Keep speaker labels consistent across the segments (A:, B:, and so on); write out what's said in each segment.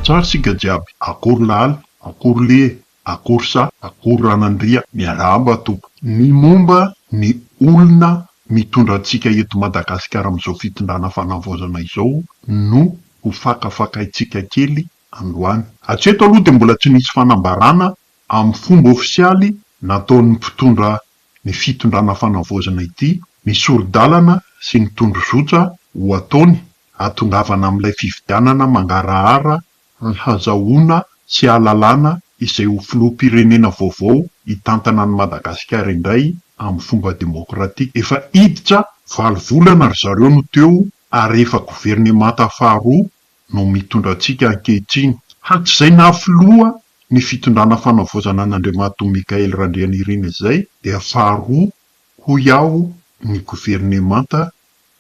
A: tsara sika jiaby. Akory laly, akory le, akory sa, akory ranandria, miarahaba tompo. Ny momba ny olona mitondra antsika eto Madagasikara amin'izao fitondrana fanavaozana izao no ho fakafakaitsika kely androany. Hatreto aloha dia mbola tsy nisy fanambarana amin'ny fomba ofisialy nataon'ny mpitondra ny fitondrana fanavaozana ity, ny sorodalana sy ny tondrozotra ho ataony hatongavana amin'ilay fifidianana mangarahara hazahoana sy halalana izay ho filoham-pirenena vaovao hitantana ny Madagasikara indray amin'ny fomba demokratika. Efa hiditra 9 volana ry zareo no teo ary efa governemanta faharoa no mitondra antsika ankehitriny. Hatrizay nahafiloha ny fitondrana fanavaozana an'Andriamatoa Mikael Randrianirina izay dia faharoa ho iaho ny governemanta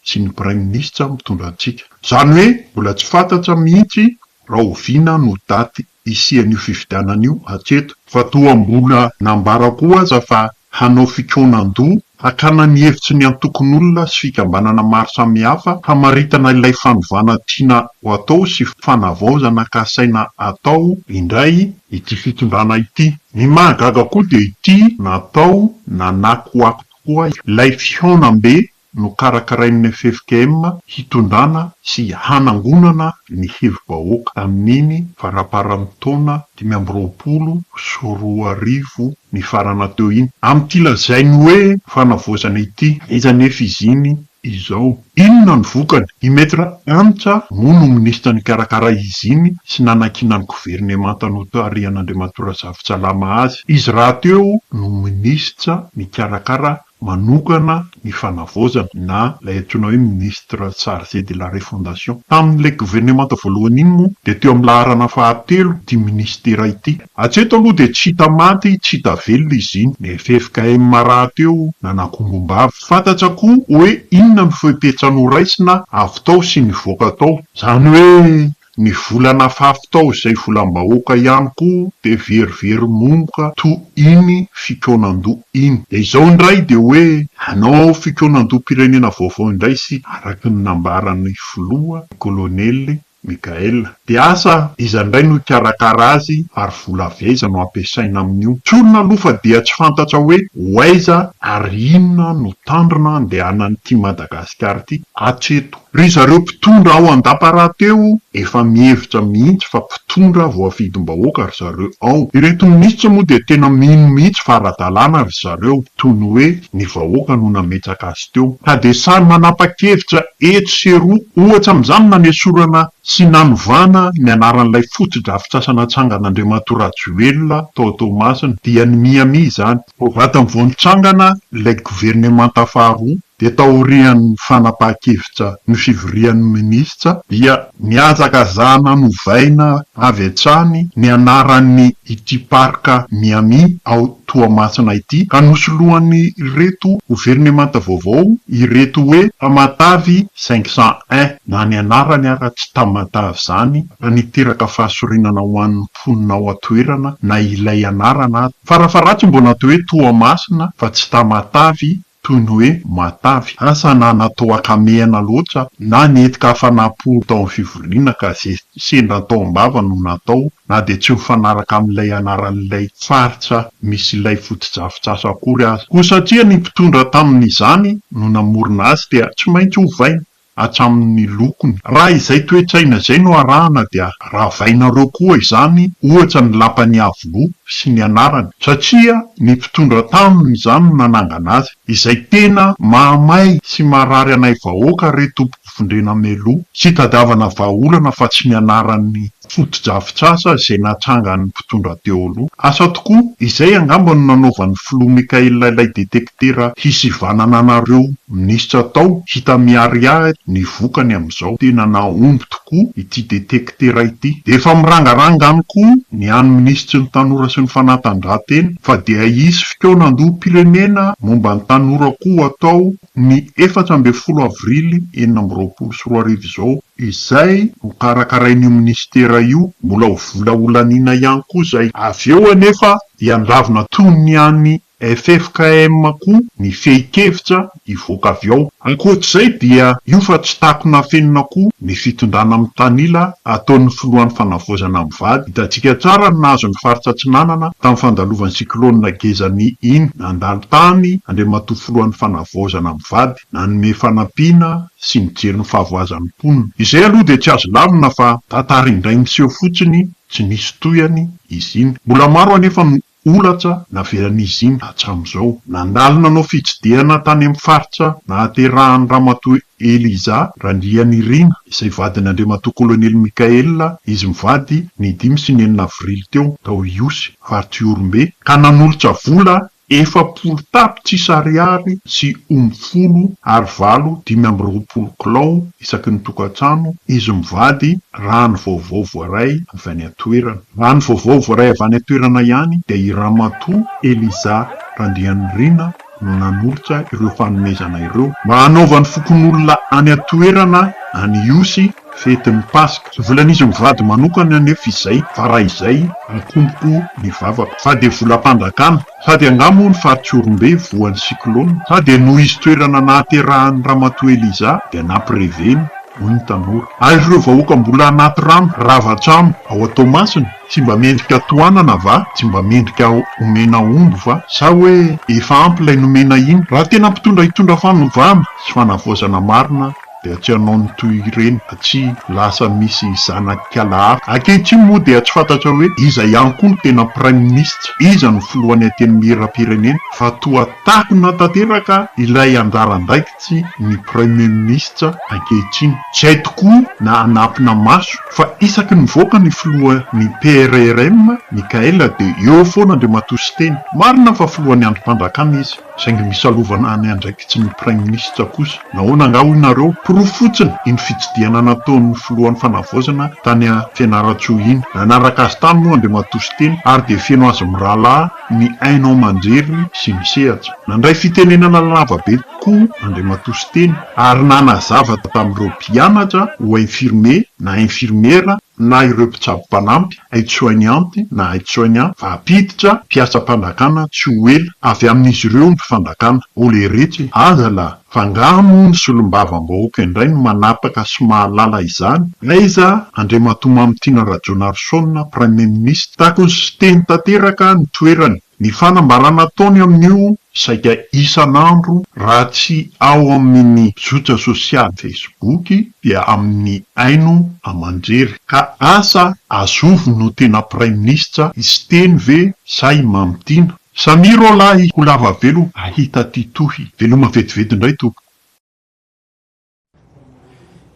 A: sy ny prime ministre mitondra antsika. Zany hoe mbola tsy fantatra mihitsy raha oviana no daty isian'io fifidianan'io hatreto. Fa toa mbola nambara koa aza fa hanao fikonan-doha hakana ny hevitsy ny antokon'olona sy fikambanana maro samihafa hamaritana ilay fanovana tiana ho atao sy fanavaozana ka saina atao indray ity fitondrana ity. Ny mahagaga koa dia ity natao nanakoako tokoa ilay fihaonam-be no karakarain'ny FFKM hitondrana sy hanangonana ny hevi-bahoaka amin'iny faraparan'ny taona 2024 ny farana teo iny. Amin'ity lazainy hoe fanavaozana ity, iza nefa izy iny izao. Inona ny vokany? I maître Antsa moa no minisitra ny karakara izy iny sy nanakina ny governemanta notarian'Andriamatoa Razafintsalama azy. Izy raha teo no minisitra ny karakara manokana ny fanavaozana na ilay antsoina hoe ministre chargé de la refondation. Tamin'ilay governemanta voalohany iny moa dia teo amin'ny laharana fahatelo ity ministera ity. Hatreto aloha dia tsy hita maty, tsy hita velona izy iny. Ny FFKM rahateo nanakombombavy. Fantatra koa hoe inona ny fepetra noraisina avy tao sy nivoaka tao. Zany hoe ny volana fafy tao izay volam-bahoaka ihany koa dia verivery momboka to iny fikonan-doha iny. Dia izao indray dia hoe hanao fikonan-doham-pirenena vaovao indray sy araky ny nambaran'ny filoha kolonely Mikael. Dia asa iza indray no ikarakara azy ary vola avy no ampiasaina amin'io. Tsolona aloha fa dia tsy fantatra hoe hoaiza ary inona no tandrina andehanan'ity Madagasikara ity hatreto. Ry zareo mpitondra ao an-daparahateo efa mihevitra mihitsy fa mpitondra voafidim-bahoaka ry zareo ao. Ireto minisitra moa dia tena mino mihitsy fa ara-dalàna ry zareo toy ny hoe ny vahoaka no nametraka azy teo. Ka dia samy manapa-kevitra eto sy eroa. Ohatra amin'izany nanesorana sy nanovana ny anaran'ilay foto-drafitr'asa natsangan'Andriamatoa Rajoelina tao Toamasina dia ny miami izany. Vata vao nitsangana ilay governemanta faharoa dia taorian'ny fanapahan-kevitra ny fivorian'ny minisitra dia niazakazana novaina avy hatrany ny anaran'ny ity parka Miami ao Toamasina ity ka nosolohan'ny ireto governemanta vaovao ireto hoe Tamatavy 501 na ny anarany ara tsy Tamatavy zany ka niteraka fahasorinana ho an'ny mponina ao atoerana na ilay anarana farafaratsy mbola natao hoe Toamasina fa tsy Tamatavy toy ny hoe Matavy. Asa na natao akamehana loatra na netika fanampo tao amin'ny fivoriana ka izay sendra tao am-bava no natao na dia tsy mifanaraka amin'ilay anaran'ilay faritra misy ilay foto-drafitr'asa akory azy. Koa satria ny mpitondra tamin'izany no namorona azy dia tsy maintsy hovaina hatramin'ny lokony. Raha izay toetraina izay no arahana dia ravainareo koa izany ohatra ny lapany avoloha sy ny anarany satria ny mpitondra taminy izany no nanangana azy izay tena mahamay sy marary anay vahoaka re tompo fondrena meloa sy tadavana vahaolana fa tsy ny anaran'ny foto-drafitr'asa izay natsangan'ny mpitondra teo aloha. Asa tokoa izay angamba no nanaovan'ny filoha Mikael ilay detektera hisivanana anareo minisitra tao hita miariary ny vokany amin'izao. Tena naomby tokoa ity detektera ity. De efa mirangarangany koa ny an'ny ministry ny tanora sy ny fanatanjahantena fa dia hisy fikonan-doham-pirenena momba ny tanora koa atao ny 14 avrily 2024 izao. Izay ho karakarain'io ministera io mbola ho volavolaniana ihany koa izay. Avy eo anefa dia andravina toy ny an'ny FFKM koa ny fehi-kevitra ivoaka avy ao. Ankoatr'izay dia io fa tsy takona fenina koa ny fitondrana amin'ny tanila ataon'ny filohan'ny fanavozana amin'ny vady. Hitantsika tsara ny nahazo ny faritra Atsinanana tamin'ny fandalovan'ny siklônina Gezany iny nandalo tany Andriamatoa filohan'ny fanavozana amin'ny vady, nanome fanampiana sy nijery ny fahavoazan'ny mponina. Izay aloha dia tsy azo lavina fa tantara indray miseho fotsiny, tsy nisy toyany izy iny. Mbola maro anefa ny olatra naveran'izy iny hatramin'izao. Nandalo nanao fitsidihana tany amin'ny faritra nahaterahan'ny Ramatoa Eliza Randrianirina, izay vadiny Andriamatoa Kolonely Mikaela, izy mivady ny 5 avrily tao Iosy, faritra Iorombe, ka nanolotra vola 40 tapitrisa ariary sy 10,520 kilao isaky ny tokantrano, izy mivady rano vaovao voaray avy any atoerana. Rano vaovao voaray avy any atoerana ihany dia i Ramatoa Eliza Randrianirina no nanolotra ireo fanomezana ireo mba hanaovan'ny fokon'olona any atoerana any Iosy fetin'ny Pasika. Volan'izy mivady manokana anefa izay fa raha izay akompoko ny vavaka, fa dia volam-pandrakana sady angamo ny faritra Iorombe voan'ny siklôna, sady noho izy toerana nahaterahan'ny Ramatoa Eliza dia nampireveny hoy ny tanora. Ary ireo vahoaka mbola anaty rano ravatrano ao Toamasina, tsy mba mendrika toanana va, tsy mba mendrika omena omby va, sa hoe efa ampy ilay nomena iny. Raha tena mpitondra hitondra fanovana sy fanavozana marina dia tsy hanao ny toy ireny, tsy lasa misy zanak'ala hafa. Ankehitriny moa dia tsy fantatra hoe iza ihany koa no tena Prime Ministre, iza no filohan'ny anten'ny miera-pirenena, fa toa takona tanteraka ilay anjara-draikitsy ny Premier Ministre ankehitriny. Tsy hay tokoa na anampina maso fa isaky ny voaka ny filohan'ny PRRM Mikaela dia eo foana Andriamatoa sy teny. Marina fa filohan'ny androm-pandrakana izy, saingy misalovana any andraikitsy ny Prime Ministre kosa. Nahoana anga hoy nareo? Porofo fotsiny iny fitsidihana nataon'ny filohan'ny fanavozana tany Fianaratsoa iny. Nanaraka azy tany moa Andriamatoa sy teny ary dia feno azy mirahalahy ny hainao manjery sy ny sehatra. Nandray fitenenana lavabe koa Andriamatoa sy teny ary nanazava tamin'ireo mpianatra ho infirmier na infirmiera na ireo mpitsabo-panampy, aide-soignante na aide-soignant, fa apiditra mpiasa-pandrakana tsy ho ela avy amin'izy ireo ny mpifandrakana. Ole retsy azala fangamo ny solombavam-bahoaka indray no manapaka sy mahalala izany. Aiza Andriamatoa Mamitina Rajonarsona, Premier Ministre, takony sy teny tanteraka ny toerany. Ny fanambarana ataony amin'io saika isan'andro raha tsy ao amin'ny zotra sosialy Facebook dia amin'ny haino aman-jery. Ka asa azovo no tena Prime Ministre izy teny ve say Mamitina. Samiro lahy ho lava velo ahita titohy veloma vetivety indray toko.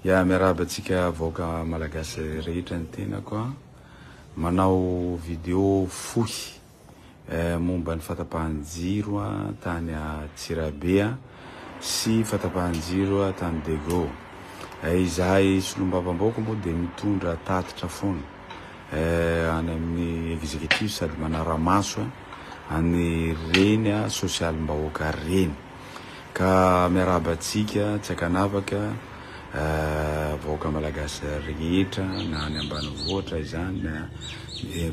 B: Ya miarahaba antsika vahoaka malagasy rehetra ny tenako manao video fohy momba ny fatapahan-jiro tany Tsirabe sy fatapahan-jiro tany Dego. Izahay solombavam-bahoaka moa dia mitondra tatitra foana any amin'ny exécutif sady manara-maso any reny sosialim-bahoaka reny. Ka miarahaba antsika tsy akanavaka vahoaka malagasy rehetra na any ambanivohitra izany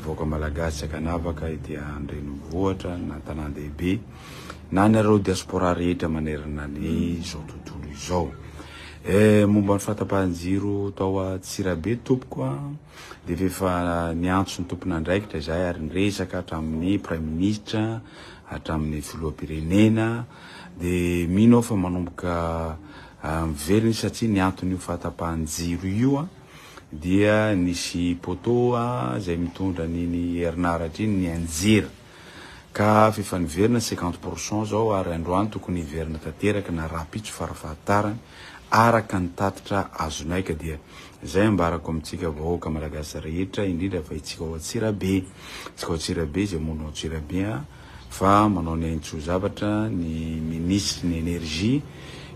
B: vahoaka malagasy tsy akanavaka ety an-drenivohitra na tanàn-dehibe na nareo diaspora rehetra manerana ny izao tontolo izao. Momba ny fatapahan-jiro tao Tsirabe tompoko dia efa niantso ny tompona andraikitra izay ary niresaka hatramin'ny Prime Ministre hatramin'ny filoham-pirenena dia mino aho fa manomboka miveriny satria ny anton'io fatapahan-jiro io dia nisy poto izay mitondra niny herinaratra iny ny anjera ka fefa niverina 50% zao ary androany tokony hiverina tanteraka na rapitso farafahatarany araka ny tatitra azonaika. Dia izay ambarako amintsika vahoaka malagasy rehetra indrindra fa itsika ao Tsirabe, tsika ao Tsirabe izay mono ao Tsirabe fa manao ny aintso zavatra ny ministre ny énergie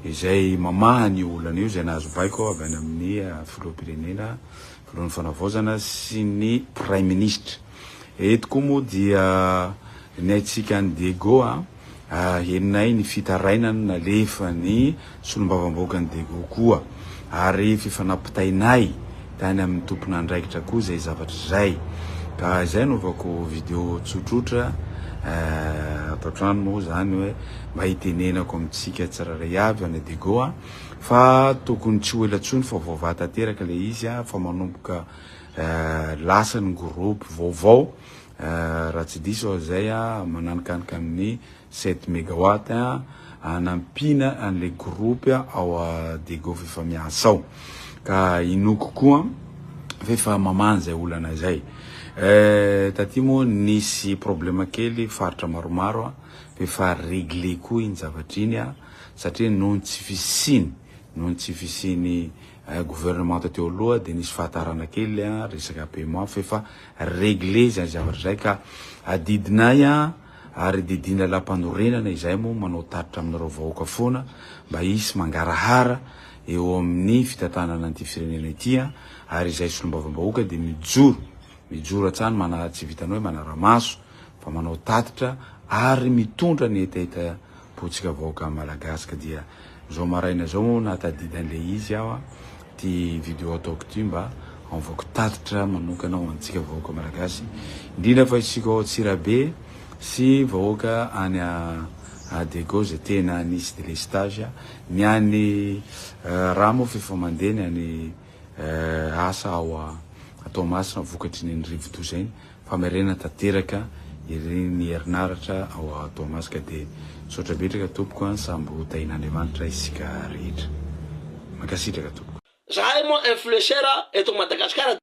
B: izay mamahany olana io izay nahazo vaiko avy any amin'ny filoham-pirenena filohan'ny fanavozana sy ny Prime Ministre. Eto koa moa dia ny aitsika ny Dego heninay ny fitarainana nalefa ny solombavam-bahoaka ny Dego koa ary fifanampitainay tany amin'ny tompona andraikitra koa izay zavatra izay. Ka izay novako video tsotsotra atao trano moa zany hoe mba hitenenako amitsika tsiraray avy any Diego fa tokony tsy ho elatsony fa vaovao tanteraka le izy fa manomboka lasa ny groupe vaovao raha tsy diso aho zay mananikanika amin'ny 7 mégawatt anampina an'le groupe ao Diego fefa miasa ao ka inoko koa fefa mamany zay olana zay taty moa nisy problema kely faritra maromaro fefa réglé koa iny zavatra iny satria nohony tsy fisiny gouvernement teo aloha de nisy fahatarana kely resaka paiement fefa réglé zay zavatra zay ka adidinay ary didina lampandorenana izay moa manao tatitra aminareo vahoaka foana mba isy mangarahara eo amin'ny fitantanana an'ity firenena ity ary izay solombavambahoaka de mijoro atsany mana tsy vitanao hoe manara-maso fa manao tatitra ary mitondra ny etaeta potsika vahoaka malagasy ka dia zao maraina zao natadidy an'le izy ty vidéo ataoko ty mba anvoako tatitra manokana ho antsika vahoaka malagasy indrindra fa isika ao Tsirabe sy vahoaka any Diego zay tena nisy délestage niany raha moa fefa mandeha niany asa ao Tomasina vokatry ny rivodo zay fa marena tanteraka ny herinaratra ao Tomasika de sotra betraka tompoko sambo tain'Andriamanitra isika rehetra makasitraka tompoko
C: zahay moa influenceur eto Madagasikara